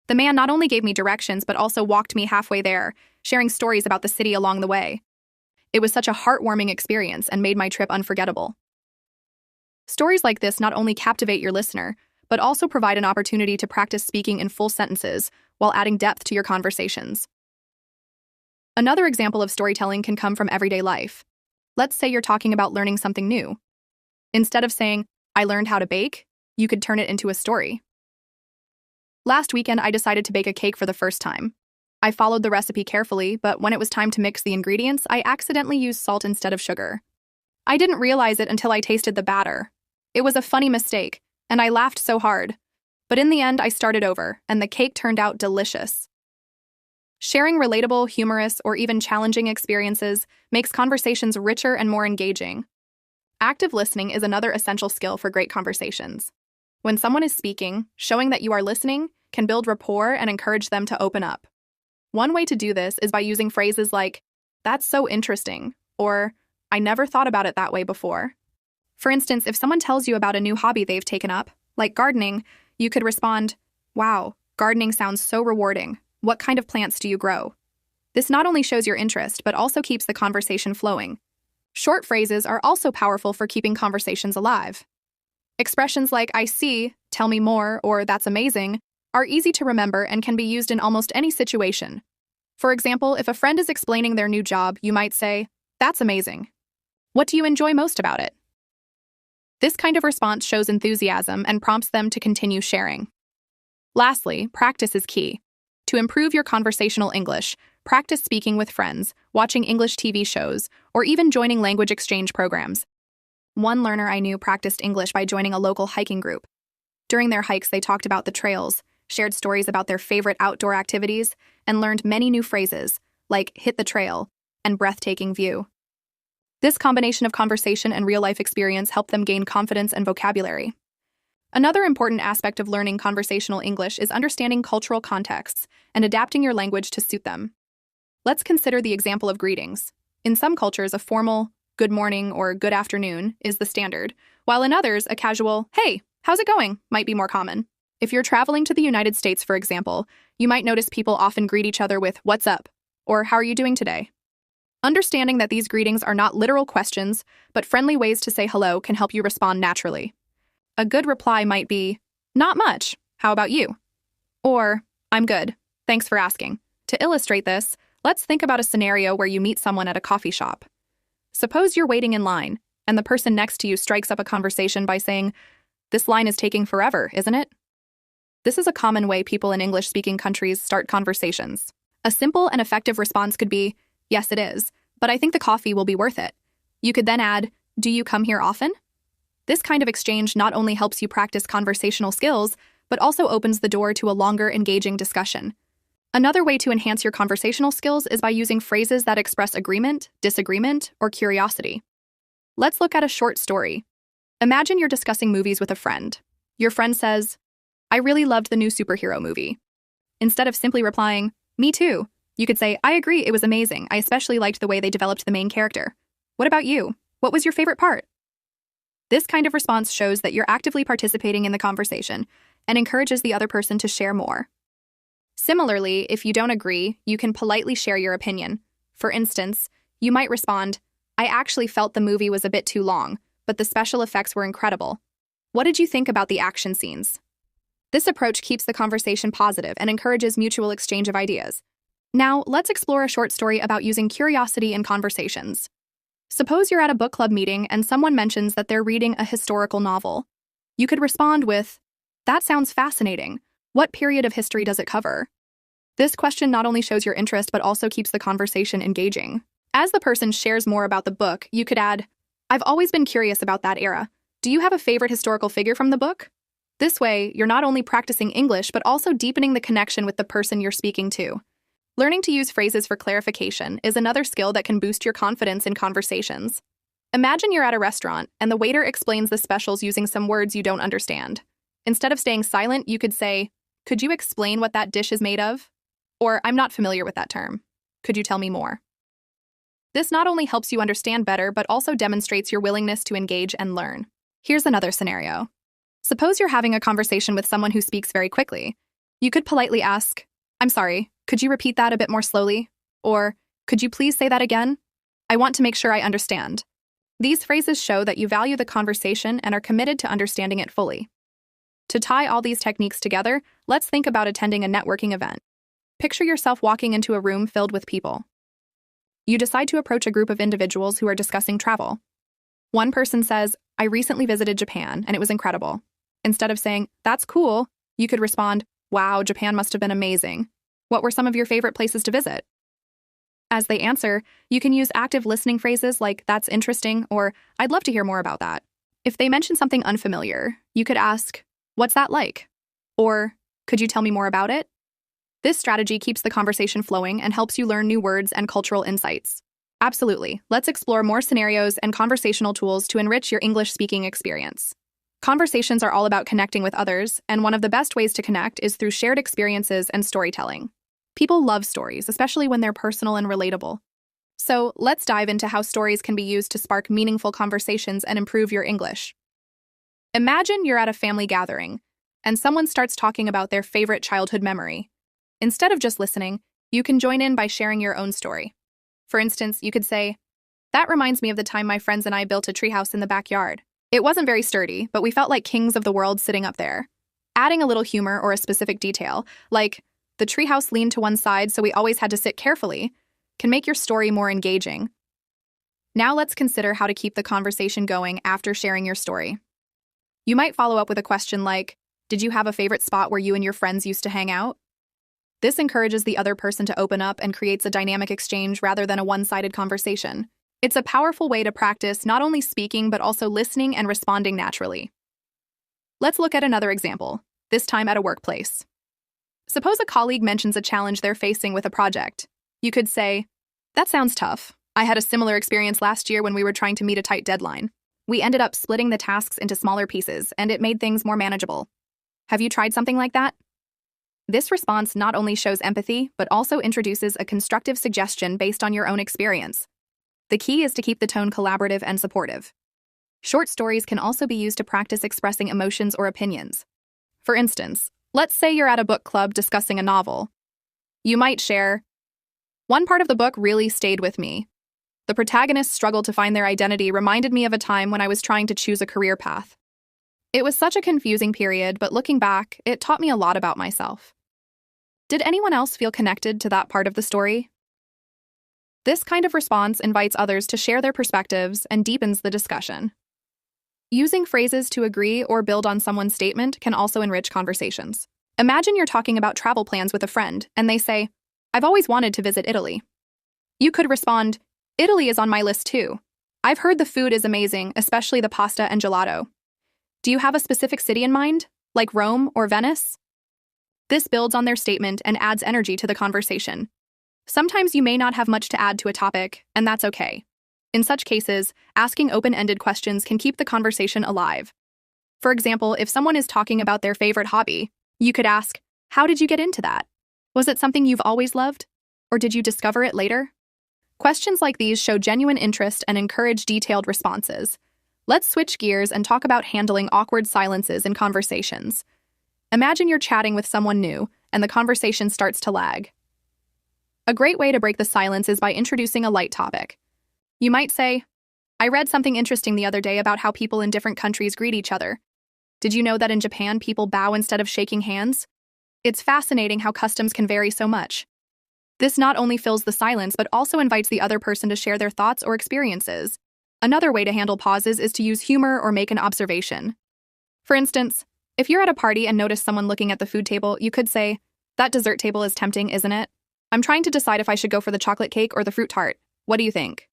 The man not only gave me directions, but also walked me halfway there, sharing stories about the city along the way. It was such a heartwarming experience and made my trip unforgettable." Stories like this not only captivate your listener, but also provide an opportunity to practice speaking in full sentences while adding depth to your conversations. Another example of storytelling can come from everyday life. Let's say you're talking about learning something new. Instead of saying, "I learned how to bake," you could turn it into a story. "Last weekend, I decided to bake a cake for the first time. I followed the recipe carefully, but when it was time to mix the ingredients, I accidentally used salt instead of sugar. I didn't realize it until I tasted the batter. It was a funny mistake, and I laughed so hard. But in the end, I started over, and the cake turned out delicious." Sharing relatable, humorous, or even challenging experiences makes conversations richer and more engaging. Active listening is another essential skill for great conversations. When someone is speaking, showing that you are listening can build rapport and encourage them to open up. One way to do this is by using phrases like, "That's so interesting," or "I never thought about it that way before." For instance, if someone tells you about a new hobby they've taken up, like gardening, you could respond, "Wow, gardening sounds so rewarding. What kind of plants do you grow?" This not only shows your interest, but also keeps the conversation flowing. Short phrases are also powerful for keeping conversations alive. Expressions like "I see," "Tell me more," or "That's amazing" are easy to remember and can be used in almost any situation. For example, if a friend is explaining their new job, you might say, "That's amazing. What do you enjoy most about it?" This kind of response shows enthusiasm and prompts them to continue sharing. Lastly, practice is key. To improve your conversational English, practice speaking with friends, watching English TV shows, or even joining language exchange programs. One learner I knew practiced English by joining a local hiking group. During their hikes, they talked about the trails, shared stories about their favorite outdoor activities, and learned many new phrases, like hit the trail and breathtaking view. This combination of conversation and real-life experience helped them gain confidence and vocabulary. Another important aspect of learning conversational English is understanding cultural contexts and adapting your language to suit them. Let's consider the example of greetings. In some cultures, a formal good morning or good afternoon is the standard, while in others, a casual hey, how's it going might be more common. If you're traveling to the United States, for example, you might notice people often greet each other with what's up or how are you doing today? Understanding that these greetings are not literal questions, but friendly ways to say hello can help you respond naturally. A good reply might be, not much, how about you? Or, I'm good, thanks for asking. To illustrate this, let's think about a scenario where you meet someone at a coffee shop. Suppose you're waiting in line, and the person next to you strikes up a conversation by saying, this line is taking forever, isn't it? This is a common way people in English-speaking countries start conversations. A simple and effective response could be, yes, it is, but I think the coffee will be worth it. You could then add, do you come here often? This kind of exchange not only helps you practice conversational skills, but also opens the door to a longer, engaging discussion. Another way to enhance your conversational skills is by using phrases that express agreement, disagreement, or curiosity. Let's look at a short story. Imagine you're discussing movies with a friend. Your friend says, I really loved the new superhero movie. Instead of simply replying, me too, you could say, I agree, it was amazing. I especially liked the way they developed the main character. What about you? What was your favorite part? This kind of response shows that you're actively participating in the conversation and encourages the other person to share more. Similarly, if you don't agree, you can politely share your opinion. For instance, you might respond, I actually felt the movie was a bit too long, but the special effects were incredible. What did you think about the action scenes? This approach keeps the conversation positive and encourages mutual exchange of ideas. Now, let's explore a short story about using curiosity in conversations. Suppose you're at a book club meeting and someone mentions that they're reading a historical novel. You could respond with, that sounds fascinating. What period of history does it cover? This question not only shows your interest but also keeps the conversation engaging. As the person shares more about the book, you could add, I've always been curious about that era. Do you have a favorite historical figure from the book? This way, you're not only practicing English but also deepening the connection with the person you're speaking to. Learning to use phrases for clarification is another skill that can boost your confidence in conversations. Imagine you're at a restaurant and the waiter explains the specials using some words you don't understand. Instead of staying silent, you could say, could you explain what that dish is made of? Or, I'm not familiar with that term. Could you tell me more? This not only helps you understand better, but also demonstrates your willingness to engage and learn. Here's another scenario. Suppose you're having a conversation with someone who speaks very quickly. You could politely ask, I'm sorry, could you repeat that a bit more slowly? Or, could you please say that again? I want to make sure I understand. These phrases show that you value the conversation and are committed to understanding it fully. To tie all these techniques together, let's think about attending a networking event. Picture yourself walking into a room filled with people. You decide to approach a group of individuals who are discussing travel. One person says, I recently visited Japan and it was incredible. Instead of saying, that's cool, you could respond, wow, Japan must have been amazing. What were some of your favorite places to visit? As they answer, you can use active listening phrases like, that's interesting, or I'd love to hear more about that. If they mention something unfamiliar, you could ask, what's that like? Or, could you tell me more about it? This strategy keeps the conversation flowing and helps you learn new words and cultural insights. Absolutely. Let's explore more scenarios and conversational tools to enrich your English speaking experience. Conversations are all about connecting with others, and one of the best ways to connect is through shared experiences and storytelling. People love stories, especially when they're personal and relatable. So, let's dive into how stories can be used to spark meaningful conversations and improve your English. Imagine you're at a family gathering, and someone starts talking about their favorite childhood memory. Instead of just listening, you can join in by sharing your own story. For instance, you could say, that reminds me of the time my friends and I built a treehouse in the backyard. It wasn't very sturdy, but we felt like kings of the world sitting up there. Adding a little humor or a specific detail, like, the treehouse leaned to one side so we always had to sit carefully, can make your story more engaging. Now let's consider how to keep the conversation going after sharing your story. You might follow up with a question like, did you have a favorite spot where you and your friends used to hang out? This encourages the other person to open up and creates a dynamic exchange rather than a one-sided conversation. It's a powerful way to practice not only speaking but also listening and responding naturally. Let's look at another example, this time at a workplace. Suppose a colleague mentions a challenge they're facing with a project. You could say, "That sounds tough. I had a similar experience last year when we were trying to meet a tight deadline. We ended up splitting the tasks into smaller pieces, and it made things more manageable. Have you tried something like that?" This response not only shows empathy, but also introduces a constructive suggestion based on your own experience. The key is to keep the tone collaborative and supportive. Short stories can also be used to practice expressing emotions or opinions. For instance, let's say you're at a book club discussing a novel. You might share, "One part of the book really stayed with me. The protagonist's struggle to find their identity reminded me of a time when I was trying to choose a career path. It was such a confusing period, but looking back, it taught me a lot about myself." Did anyone else feel connected to that part of the story? This kind of response invites others to share their perspectives and deepens the discussion. Using phrases to agree or build on someone's statement can also enrich conversations. Imagine you're talking about travel plans with a friend, and they say, "I've always wanted to visit Italy." You could respond, "Italy is on my list too. I've heard the food is amazing, especially the pasta and gelato. Do you have a specific city in mind, like Rome or Venice?" This builds on their statement and adds energy to the conversation. Sometimes you may not have much to add to a topic, and that's okay. In such cases, asking open-ended questions can keep the conversation alive. For example, if someone is talking about their favorite hobby, you could ask, "How did you get into that? Was it something you've always loved? Or did you discover it later?" Questions like these show genuine interest and encourage detailed responses. Let's switch gears and talk about handling awkward silences in conversations. Imagine you're chatting with someone new, and the conversation starts to lag. A great way to break the silence is by introducing a light topic. You might say, "I read something interesting the other day about how people in different countries greet each other. Did you know that in Japan people bow instead of shaking hands? It's fascinating how customs can vary so much." This not only fills the silence, but also invites the other person to share their thoughts or experiences. Another way to handle pauses is to use humor or make an observation. For instance, if you're at a party and notice someone looking at the food table, you could say, "That dessert table is tempting, isn't it? I'm trying to decide if I should go for the chocolate cake or the fruit tart. What do you think?"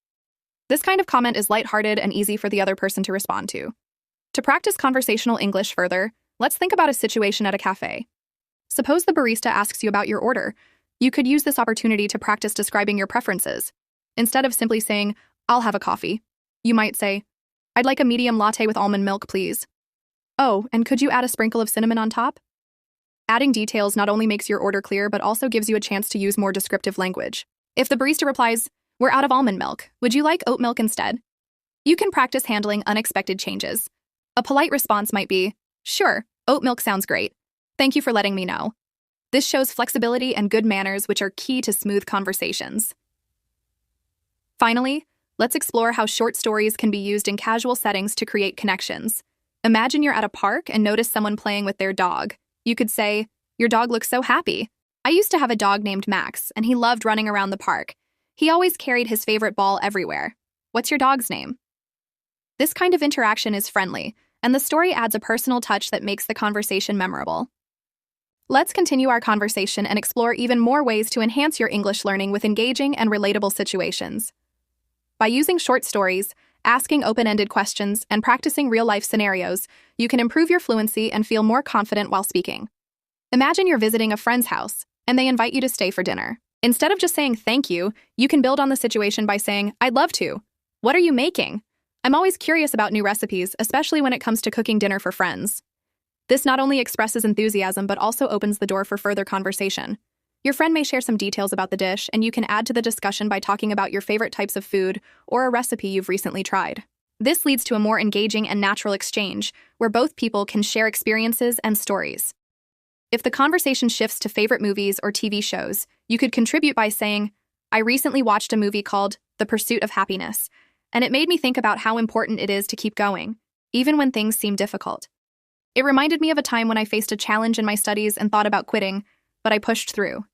This kind of comment is lighthearted and easy for the other person to respond to. To practice conversational English further, let's think about a situation at a cafe. Suppose the barista asks you about your order. You could use this opportunity to practice describing your preferences. Instead of simply saying, "I'll have a coffee," you might say, "I'd like a medium latte with almond milk, please. Oh, and could you add a sprinkle of cinnamon on top?" Adding details not only makes your order clear, but also gives you a chance to use more descriptive language. If the barista replies, "We're out of almond milk. Would you like oat milk instead?" You can practice handling unexpected changes. A polite response might be, "Sure, oat milk sounds great. Thank you for letting me know." This shows flexibility and good manners, which are key to smooth conversations. Finally, let's explore how short stories can be used in casual settings to create connections. Imagine you're at a park and notice someone playing with their dog. You could say, "Your dog looks so happy. I used to have a dog named Max, and he loved running around the park. He always carried his favorite ball everywhere. What's your dog's name?" This kind of interaction is friendly, and the story adds a personal touch that makes the conversation memorable. Let's continue our conversation and explore even more ways to enhance your English learning with engaging and relatable situations. By using short stories, asking open-ended questions, and practicing real-life scenarios, you can improve your fluency and feel more confident while speaking. Imagine you're visiting a friend's house, and they invite you to stay for dinner. Instead of just saying thank you, you can build on the situation by saying, "I'd love to. What are you making? I'm always curious about new recipes, especially when it comes to cooking dinner for friends." This not only expresses enthusiasm, but also opens the door for further conversation. Your friend may share some details about the dish, and you can add to the discussion by talking about your favorite types of food or a recipe you've recently tried. This leads to a more engaging and natural exchange, where both people can share experiences and stories. If the conversation shifts to favorite movies or TV shows, you could contribute by saying, "I recently watched a movie called The Pursuit of Happiness, and it made me think about how important it is to keep going, even when things seem difficult. It reminded me of a time when I faced a challenge in my studies and thought about quitting, but I pushed through.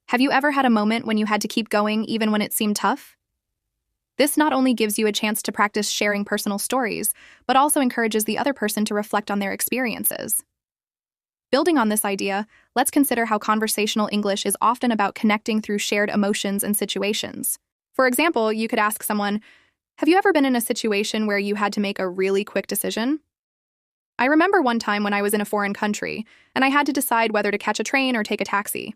Have you ever had a moment when you had to keep going even when it seemed tough?" This not only gives you a chance to practice sharing personal stories, but also encourages the other person to reflect on their experiences. Building on this idea, let's consider how conversational English is often about connecting through shared emotions and situations. For example, you could ask someone, Have you ever been in a situation where you had to make a really quick decision? I remember one time when I was in a foreign country, and I had to decide whether to catch a train or take a taxi.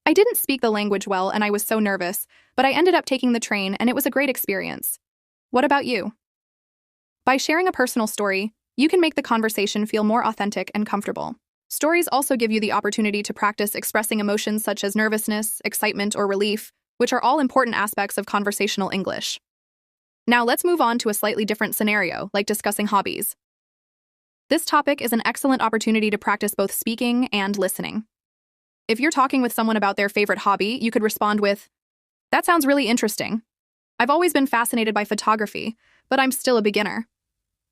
I didn't speak the language well, and I was so nervous, but I ended up taking the train, and it was a great experience. What about you? By sharing a personal story, you can make the conversation feel more authentic and comfortable. Stories also give you the opportunity to practice expressing emotions such as nervousness, excitement, or relief, which are all important aspects of conversational English. Now let's move on to a slightly different scenario, like discussing hobbies. This topic is an excellent opportunity to practice both speaking and listening. If you're talking with someone about their favorite hobby, you could respond with, "That sounds really interesting. I've always been fascinated by photography, but I'm still a beginner.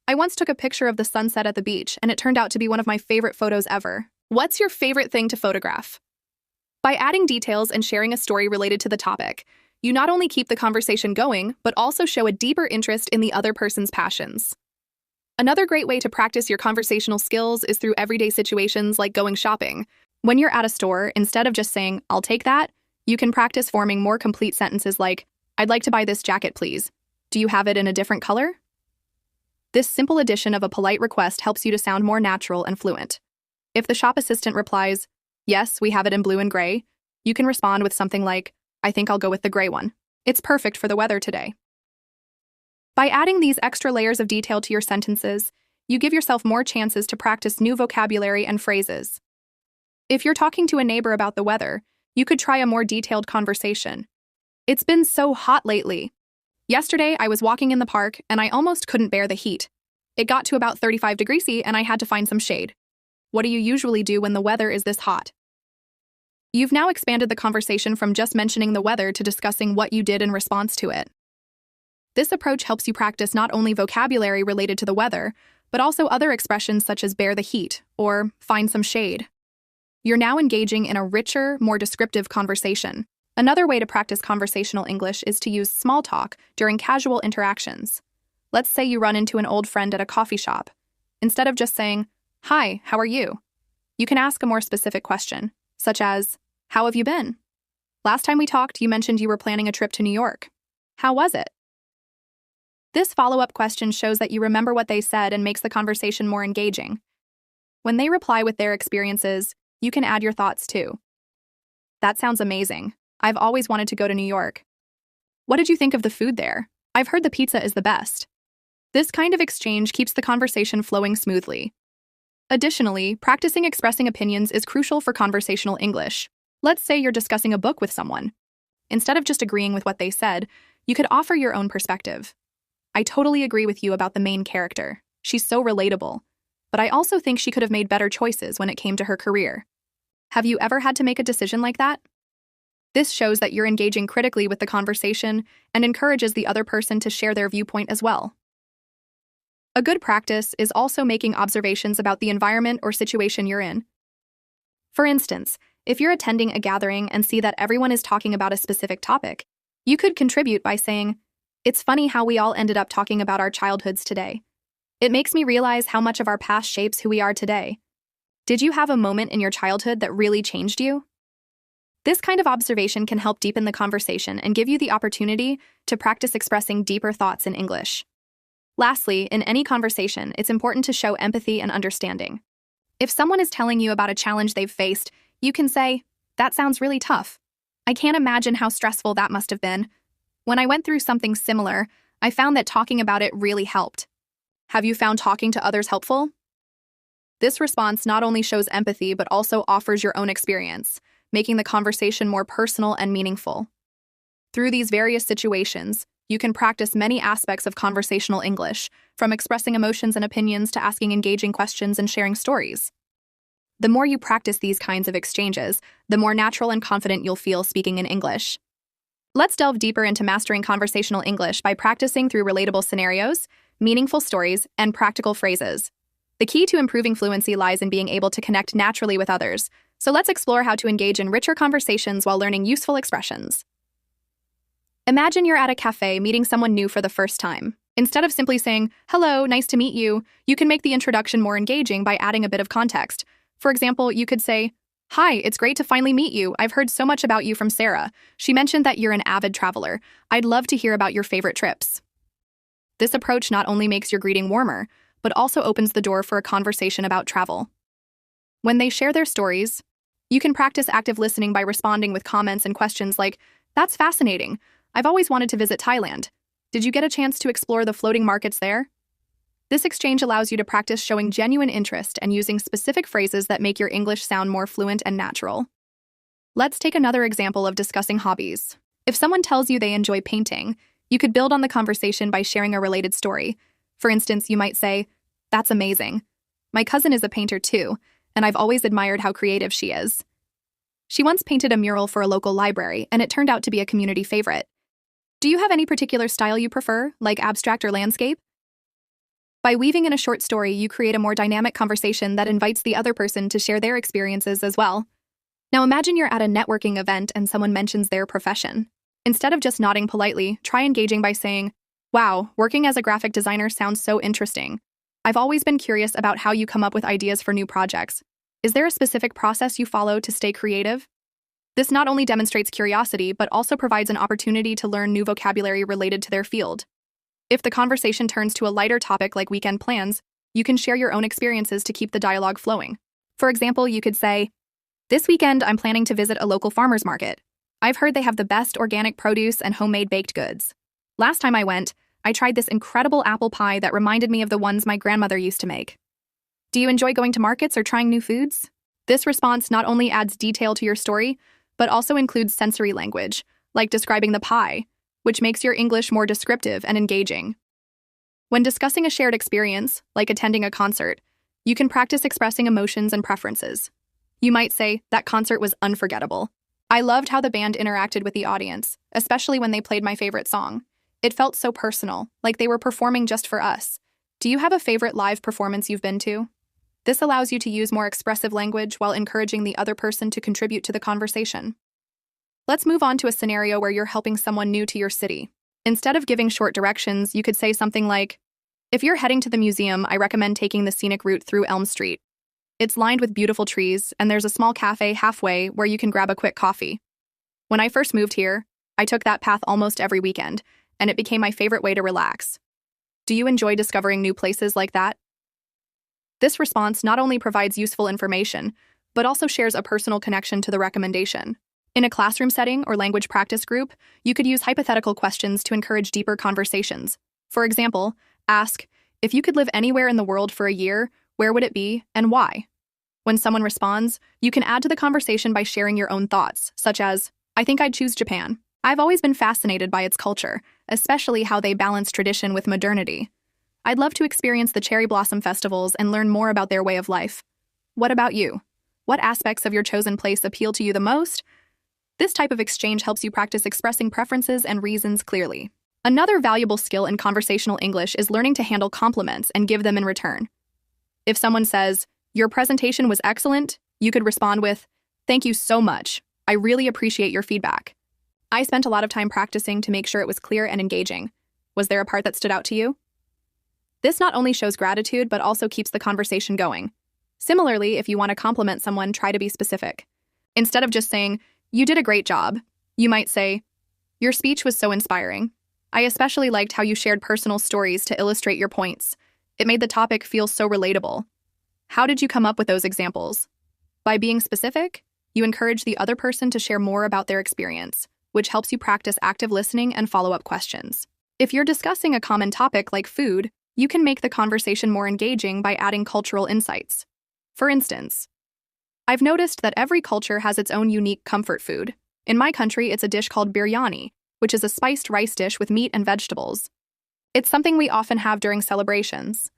I once took a picture of the sunset at the beach, and it turned out to be one of my favorite photos ever. What's your favorite thing to photograph?" By adding details and sharing a story related to the topic, you not only keep the conversation going, but also show a deeper interest in the other person's passions. Another great way to practice your conversational skills is through everyday situations like going shopping. When you're at a store, instead of just saying, "I'll take that," you can practice forming more complete sentences like, "I'd like to buy this jacket, please. Do you have it in a different color?" This simple addition of a polite request helps you to sound more natural and fluent. If the shop assistant replies, "Yes, we have it in blue and gray," you can respond with something like, "I think I'll go with the gray one. It's perfect for the weather today." By adding these extra layers of detail to your sentences, you give yourself more chances to practice new vocabulary and phrases. If you're talking to a neighbor about the weather, you could try a more detailed conversation. "It's been so hot lately. Yesterday, I was walking in the park, and I almost couldn't bear the heat. It got to about 35 degrees C, and I had to find some shade. What do you usually do when the weather is this hot?" You've now expanded the conversation from just mentioning the weather to discussing what you did in response to it. This approach helps you practice not only vocabulary related to the weather, but also other expressions such as bear the heat or find some shade. You're now engaging in a richer, more descriptive conversation. Another way to practice conversational English is to use small talk during casual interactions. Let's say you run into an old friend at a coffee shop. Instead of just saying, "Hi, how are you?" you can ask a more specific question, such as, "How have you been? Last time we talked, you mentioned you were planning a trip to New York. How was it?" This follow-up question shows that you remember what they said and makes the conversation more engaging. When they reply with their experiences, you can add your thoughts too. "That sounds amazing. I've always wanted to go to New York. What did you think of the food there? I've heard the pizza is the best." This kind of exchange keeps the conversation flowing smoothly. Additionally, practicing expressing opinions is crucial for conversational English. Let's say you're discussing a book with someone. Instead of just agreeing with what they said, you could offer your own perspective. "I totally agree with you about the main character. She's so relatable. But I also think she could have made better choices when it came to her career." Have you ever had to make a decision like that? This shows that you're engaging critically with the conversation and encourages the other person to share their viewpoint as well. A good practice is also making observations about the environment or situation you're in. For instance, if you're attending a gathering and see that everyone is talking about a specific topic, you could contribute by saying, "It's funny how we all ended up talking about our childhoods today. It makes me realize how much of our past shapes who we are today. Did you have a moment in your childhood that really changed you?" This kind of observation can help deepen the conversation and give you the opportunity to practice expressing deeper thoughts in English. Lastly, in any conversation, it's important to show empathy and understanding. If someone is telling you about a challenge they've faced, you can say, "That sounds really tough. I can't imagine how stressful that must have been. When I went through something similar, I found that talking about it really helped. Have you found talking to others helpful?" This response not only shows empathy but also offers your own experience, making the conversation more personal and meaningful. Through these various situations, you can practice many aspects of conversational English, from expressing emotions and opinions to asking engaging questions and sharing stories. The more you practice these kinds of exchanges, the more natural and confident you'll feel speaking in English. Let's delve deeper into mastering conversational English by practicing through relatable scenarios, meaningful stories, and practical phrases. The key to improving fluency lies in being able to connect naturally with others, so let's explore how to engage in richer conversations while learning useful expressions. Imagine you're at a cafe meeting someone new for the first time. Instead of simply saying, "Hello, nice to meet you," you can make the introduction more engaging by adding a bit of context. For example, you could say, "Hi, it's great to finally meet you. I've heard so much about you from Sarah. She mentioned that you're an avid traveler. I'd love to hear about your favorite trips." This approach not only makes your greeting warmer, but also opens the door for a conversation about travel. When they share their stories, you can practice active listening by responding with comments and questions like, "That's fascinating. I've always wanted to visit Thailand. Did you get a chance to explore the floating markets there?" This exchange allows you to practice showing genuine interest and using specific phrases that make your English sound more fluent and natural. Let's take another example of discussing hobbies. If someone tells you they enjoy painting, you could build on the conversation by sharing a related story. For instance, you might say, "That's amazing. My cousin is a painter too, and I've always admired how creative she is. She once painted a mural for a local library, and it turned out to be a community favorite. Do you have any particular style you prefer, like abstract or landscape?" By weaving in a short story, you create a more dynamic conversation that invites the other person to share their experiences as well. Now imagine you're at a networking event and someone mentions their profession. Instead of just nodding politely, try engaging by saying, "Wow, working as a graphic designer sounds so interesting. I've always been curious about how you come up with ideas for new projects. Is there a specific process you follow to stay creative?" This not only demonstrates curiosity, but also provides an opportunity to learn new vocabulary related to their field. If the conversation turns to a lighter topic like weekend plans, you can share your own experiences to keep the dialogue flowing. For example, you could say, "This weekend, I'm planning to visit a local farmer's market. I've heard they have the best organic produce and homemade baked goods. Last time I went, I tried this incredible apple pie that reminded me of the ones my grandmother used to make. Do you enjoy going to markets or trying new foods?" This response not only adds detail to your story, but also includes sensory language, like describing the pie, which makes your English more descriptive and engaging. When discussing a shared experience, like attending a concert, you can practice expressing emotions and preferences. You might say, "That concert was unforgettable. I loved how the band interacted with the audience, especially when they played my favorite song. It felt so personal, like they were performing just for us. Do you have a favorite live performance you've been to?" This allows you to use more expressive language while encouraging the other person to contribute to the conversation. Let's move on to a scenario where you're helping someone new to your city. Instead of giving short directions, you could say something like, "If you're heading to the museum, I recommend taking the scenic route through Elm Street. It's lined with beautiful trees, and there's a small cafe halfway where you can grab a quick coffee. When I first moved here, I took that path almost every weekend, and it became my favorite way to relax. Do you enjoy discovering new places like that?" This response not only provides useful information, but also shares a personal connection to the recommendation. In a classroom setting or language practice group, you could use hypothetical questions to encourage deeper conversations. For example, ask, "If you could live anywhere in the world for a year, where would it be and why?" When someone responds, you can add to the conversation by sharing your own thoughts, such as, "I think I'd choose Japan. I've always been fascinated by its culture, especially how they balance tradition with modernity. I'd love to experience the cherry blossom festivals and learn more about their way of life. What about you? What aspects of your chosen place appeal to you the most?" This type of exchange helps you practice expressing preferences and reasons clearly. Another valuable skill in conversational English is learning to handle compliments and give them in return. If someone says, "Your presentation was excellent," you could respond with, "Thank you so much. I really appreciate your feedback. I spent a lot of time practicing to make sure it was clear and engaging. Was there a part that stood out to you?" This not only shows gratitude, but also keeps the conversation going. Similarly, if you want to compliment someone, try to be specific. Instead of just saying, "You did a great job," you might say, "Your speech was so inspiring. I especially liked how you shared personal stories to illustrate your points. It made the topic feel so relatable. How did you come up with those examples?" By being specific, you encourage the other person to share more about their experience, which helps you practice active listening and follow-up questions. If you're discussing a common topic like food, you can make the conversation more engaging by adding cultural insights. For instance, "I've noticed that every culture has its own unique comfort food. In my country, it's a dish called biryani, which is a spiced rice dish with meat and vegetables. It's something we often have during celebrations.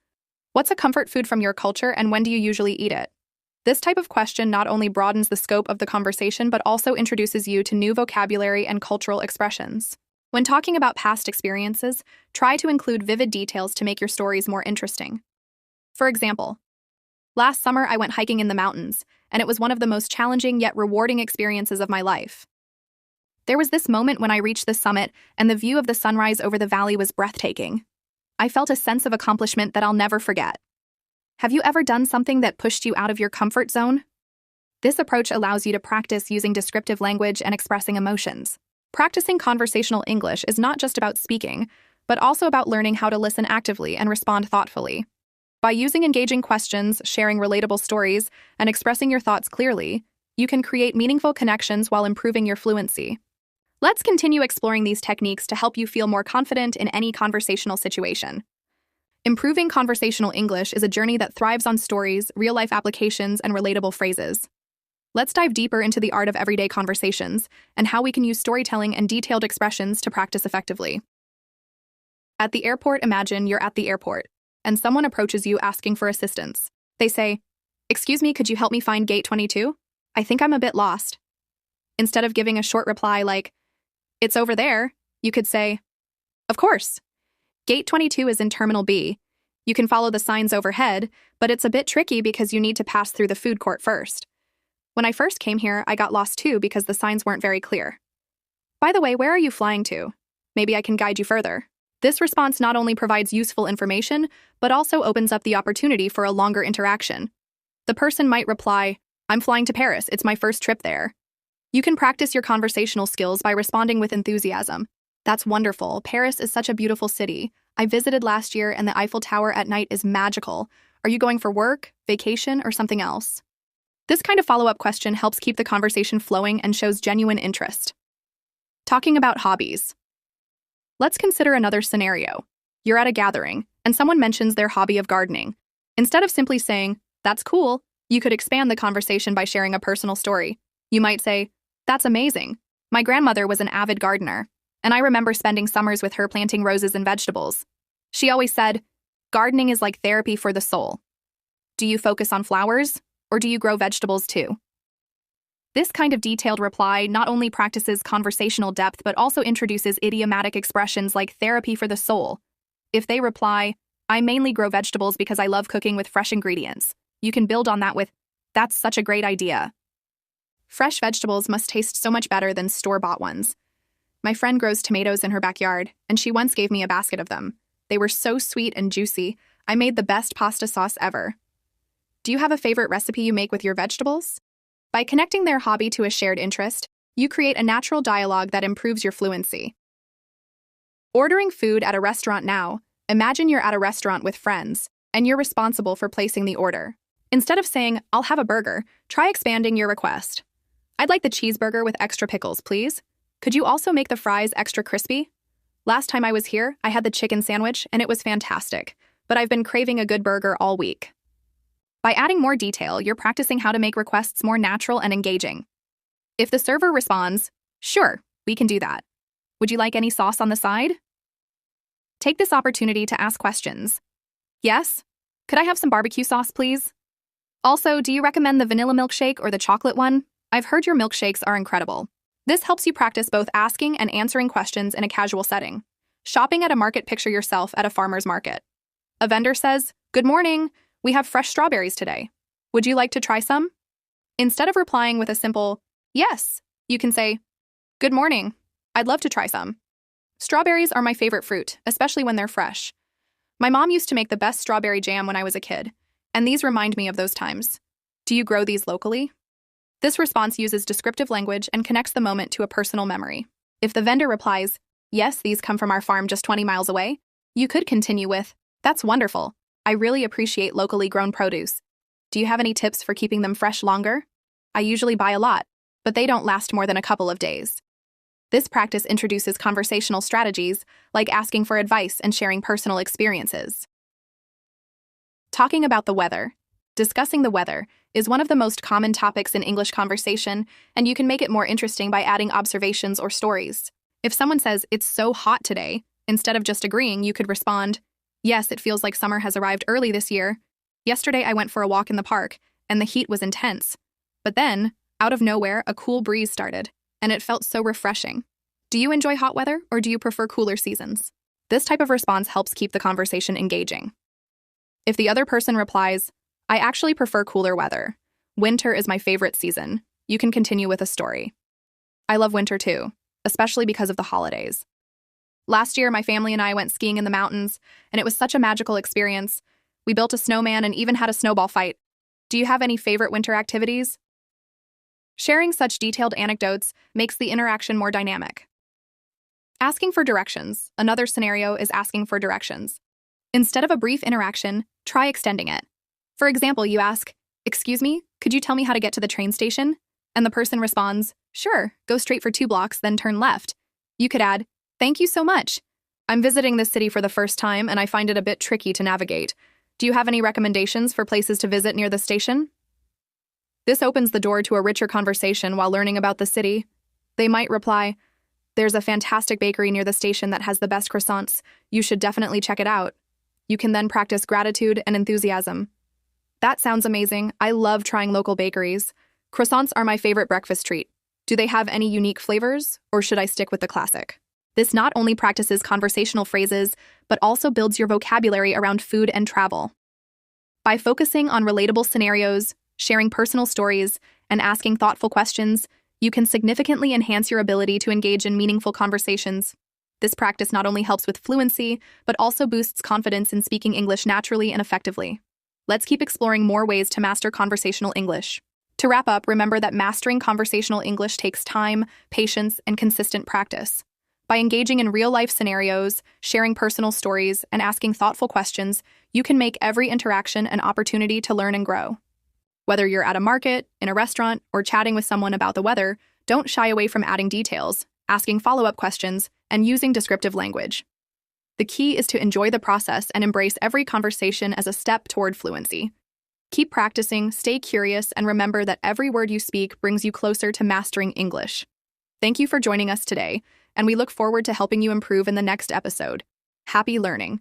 What's a comfort food from your culture, and when do you usually eat it?" This type of question not only broadens the scope of the conversation, but also introduces you to new vocabulary and cultural expressions. When talking about past experiences, try to include vivid details to make your stories more interesting. For example, "Last summer, I went hiking in the mountains, and it was one of the most challenging yet rewarding experiences of my life. There was this moment when I reached the summit, and the view of the sunrise over the valley was breathtaking. I felt a sense of accomplishment that I'll never forget." Have you ever done something that pushed you out of your comfort zone? This approach allows you to practice using descriptive language and expressing emotions. Practicing conversational English is not just about speaking, but also about learning how to listen actively and respond thoughtfully. By using engaging questions, sharing relatable stories, and expressing your thoughts clearly, you can create meaningful connections while improving your fluency. Let's continue exploring these techniques to help you feel more confident in any conversational situation. Improving conversational English is a journey that thrives on stories, real-life applications, and relatable phrases. Let's dive deeper into the art of everyday conversations and how we can use storytelling and detailed expressions to practice effectively. At the airport, imagine you're at the airport, and someone approaches you asking for assistance. They say, "Excuse me, could you help me find gate 22? I think I'm a bit lost." Instead of giving a short reply like, "It's over there," you could say, "Of course. Gate 22 is in Terminal B. You can follow the signs overhead, but it's a bit tricky because you need to pass through the food court first. When I first came here, I got lost too because the signs weren't very clear. By the way, where are you flying to? Maybe I can guide you further." This response not only provides useful information, but also opens up the opportunity for a longer interaction. The person might reply, "I'm flying to Paris. It's my first trip there." You can practice your conversational skills by responding with enthusiasm. "That's wonderful. Paris is such a beautiful city. I visited last year and the Eiffel Tower at night is magical. Are you going for work, vacation, or something else?" This kind of follow-up question helps keep the conversation flowing and shows genuine interest. Talking about hobbies. Let's consider another scenario. You're at a gathering, and someone mentions their hobby of gardening. Instead of simply saying, "That's cool," you could expand the conversation by sharing a personal story. You might say, "That's amazing. My grandmother was an avid gardener, and I remember spending summers with her planting roses and vegetables. She always said, 'Gardening is like therapy for the soul.' Do you focus on flowers, or do you grow vegetables too?" This kind of detailed reply not only practices conversational depth but also introduces idiomatic expressions like therapy for the soul. If they reply, "I mainly grow vegetables because I love cooking with fresh ingredients," you can build on that with, "That's such a great idea. Fresh vegetables must taste so much better than store-bought ones. My friend grows tomatoes in her backyard, and she once gave me a basket of them. They were so sweet and juicy. I made the best pasta sauce ever." Do you have a favorite recipe you make with your vegetables? By connecting their hobby to a shared interest, you create a natural dialogue that improves your fluency. Ordering food at a restaurant now. Imagine you're at a restaurant with friends, and you're responsible for placing the order. Instead of saying, "I'll have a burger," try expanding your request. "I'd like the cheeseburger with extra pickles, please. Could you also make the fries extra crispy? Last time I was here, I had the chicken sandwich, and it was fantastic, but I've been craving a good burger all week." By adding more detail, you're practicing how to make requests more natural and engaging. If the server responds, "Sure, we can do that. Would you like any sauce on the side?" Take this opportunity to ask questions. "Yes? Could I have some barbecue sauce, please? Also, do you recommend the vanilla milkshake or the chocolate one? I've heard your milkshakes are incredible." This helps you practice both asking and answering questions in a casual setting. Shopping at a market. Picture yourself at a farmer's market. A vendor says, "Good morning. We have fresh strawberries today. Would you like to try some?" Instead of replying with a simple, "Yes," you can say, "Good morning. I'd love to try some. Strawberries are my favorite fruit, especially when they're fresh. My mom used to make the best strawberry jam when I was a kid, and these remind me of those times. Do you grow these locally?" This response uses descriptive language and connects the moment to a personal memory. If the vendor replies, "Yes, these come from our farm just 20 miles away," you could continue with, "That's wonderful. I really appreciate locally grown produce. Do you have any tips for keeping them fresh longer? I usually buy a lot, but they don't last more than a couple of days." This practice introduces conversational strategies like asking for advice and sharing personal experiences. Talking about the weather. Discussing the weather is one of the most common topics in English conversation, and you can make it more interesting by adding observations or stories. If someone says, "It's so hot today," instead of just agreeing, you could respond, "Yes, it feels like summer has arrived early this year. Yesterday I went for a walk in the park, and the heat was intense. But then, out of nowhere, a cool breeze started, and it felt so refreshing. Do you enjoy hot weather, or do you prefer cooler seasons?" This type of response helps keep the conversation engaging. If the other person replies, "I actually prefer cooler weather. Winter is my favorite season," you can continue with a story. "I love winter too, especially because of the holidays. Last year, my family and I went skiing in the mountains, and it was such a magical experience. We built a snowman and even had a snowball fight. Do you have any favorite winter activities?" Sharing such detailed anecdotes makes the interaction more dynamic. Asking for directions. Another scenario is asking for directions. Instead of a brief interaction, try extending it. For example, you ask, "Excuse me, could you tell me how to get to the train station?" And the person responds, "Sure, go straight for 2 blocks, then turn left." You could add, "Thank you so much. I'm visiting this city for the first time and I find it a bit tricky to navigate. Do you have any recommendations for places to visit near the station?" This opens the door to a richer conversation while learning about the city. They might reply, "There's a fantastic bakery near the station that has the best croissants. You should definitely check it out." You can then practice gratitude and enthusiasm. "That sounds amazing. I love trying local bakeries. Croissants are my favorite breakfast treat. Do they have any unique flavors, or should I stick with the classic?" This not only practices conversational phrases, but also builds your vocabulary around food and travel. By focusing on relatable scenarios, sharing personal stories, and asking thoughtful questions, you can significantly enhance your ability to engage in meaningful conversations. This practice not only helps with fluency, but also boosts confidence in speaking English naturally and effectively. Let's keep exploring more ways to master conversational English. To wrap up, remember that mastering conversational English takes time, patience, and consistent practice. By engaging in real-life scenarios, sharing personal stories, and asking thoughtful questions, you can make every interaction an opportunity to learn and grow. Whether you're at a market, in a restaurant, or chatting with someone about the weather, don't shy away from adding details, asking follow-up questions, and using descriptive language. The key is to enjoy the process and embrace every conversation as a step toward fluency. Keep practicing, stay curious, and remember that every word you speak brings you closer to mastering English. Thank you for joining us today, and we look forward to helping you improve in the next episode. Happy learning!